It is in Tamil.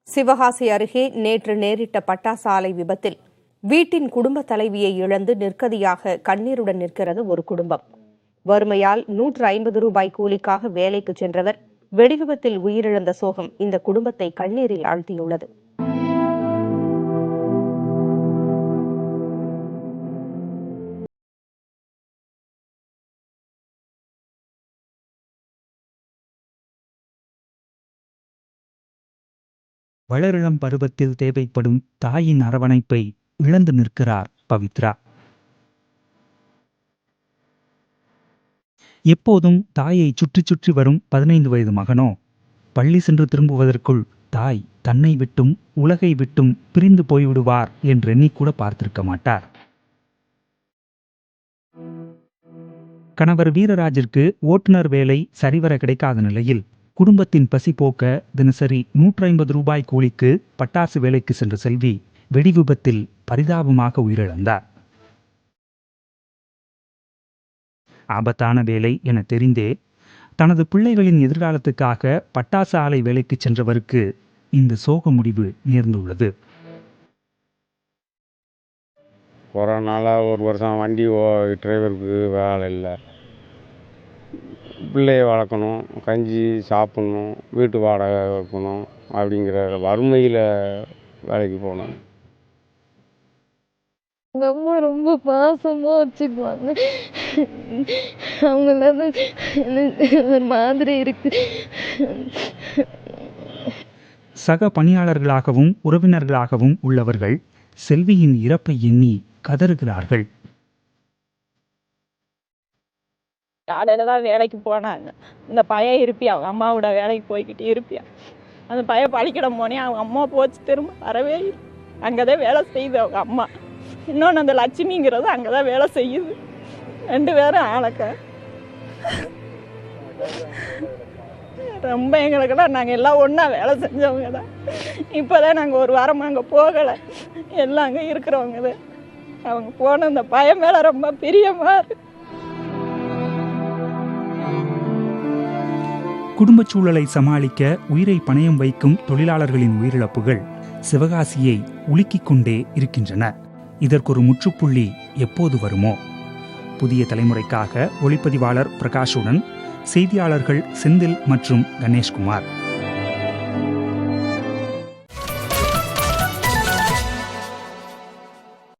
சிவகாசி அருகே நேற்று நேரிட்ட பட்டாசு ஆலை விபத்தில் வீட்டின் குடும்ப தலைவியை இழந்து நிர்கதியாக கண்ணீருடன் நிற்கிறது ஒரு குடும்பம். வறுமையால் 150 ரூபாய் கூலிக்காக வேலைக்கு சென்றவர் வெடிவிபத்தில் உயிரிழந்த சோகம் இந்த குடும்பத்தை கண்ணீரில் ஆழ்த்தியுள்ளது. வளரிளம் பருவத்தில் தேவைப்படும் தாயின் அரவணைப்பை இழந்து நிற்கிறார் பவித்ரா. எப்போதும் தாயை சுற்றி சுற்றி வரும் 15 வயது மகனோ பள்ளி சென்று திரும்புவதற்குள் தாய் தன்னை விட்டும் உலகை விட்டும் பிரிந்து போய்விடுவார் என்றெண்ணி கூட பார்த்திருக்க மாட்டார். கணவர் வீரராஜிற்கு ஓட்டுநர் வேலை சரிவர கிடைக்காத நிலையில் குடும்பத்தின் பசி போக்க தினசரி 150 ரூபாய் கூலிக்கு பட்டாசு வேலைக்கு சென்ற செல்வி வெடிவிபத்தில் பரிதாபமாக உயிரிழந்தார். ஆபத்தான வேலை என தெரிந்தே தனது பிள்ளைகளின் எதிர்காலத்துக்காக பட்டாசு ஆலை வேலைக்கு சென்றவருக்கு இந்த சோக முடிவு நேர்ந்துள்ளது. கொரோனால ஒரு வருஷம் வண்டி டிரைவருக்கு வேலை இல்லை, பிள்ளையை வளர்க்கணும், கஞ்சி சாப்பிட்ணும், வீட்டு வாடகை வைக்கணும், அப்படிங்கிற வறுமையில் வேலைக்கு போகணும். எங்கள் அம்மா ரொம்ப பாசமாக வச்சுக்குவாங்க. அவங்கள ஒரு மாதிரி இருக்கு. சக பணியாளர்களாகவும் உறவினர்களாகவும் உள்ளவர்கள் செல்வியின் இறப்பை எண்ணி கதறுகிறார்கள். காலையில் தான் வேலைக்கு போனாங்க. இந்த பையன் இருப்பியா, அவங்க அம்மாவோட வேலைக்கு போய்கிட்டு இருப்பியா, அந்த பையன் பழிக்கிடம் போனே அவங்க அம்மா போச்சு, திரும்ப வரவே இல்லை. அங்கே தான் வேலை செய்யுது அவங்க அம்மா. இன்னொன்று அந்த லட்சுமிங்கிறது அங்கே தான் வேலை செய்யுது. 2 பேரும் ஆளக்க ரொம்ப எங்களுக்கெல்லாம் நாங்கள் எல்லாம் ஒன்றா வேலை செஞ்சவங்க தான். இப்போ தான் நாங்கள் ஒரு வாரமாக அங்கே போகலை, எல்லாம் அங்கே இருக்கிறவங்க தான். அவங்க போன அந்த பையன் மேலே ரொம்ப பிரியமாக இருக்கு. குடும்பச் சூழலை சமாளிக்க உயிரை பணயம் வைக்கும் தொழிலாளர்களின் உயிரிழப்புகள் சிவகாசியை உலுக்கிக் கொண்டே இருக்கின்றன. இதற்கொரு முற்றுப்புள்ளி எப்போது வருமோ? புதிய தலைமுறைக்காக ஒளிப்பதிவாளர் பிரகாஷுடன் செய்தியாளர்கள் செந்தில் மற்றும் கணேஷ்குமார்.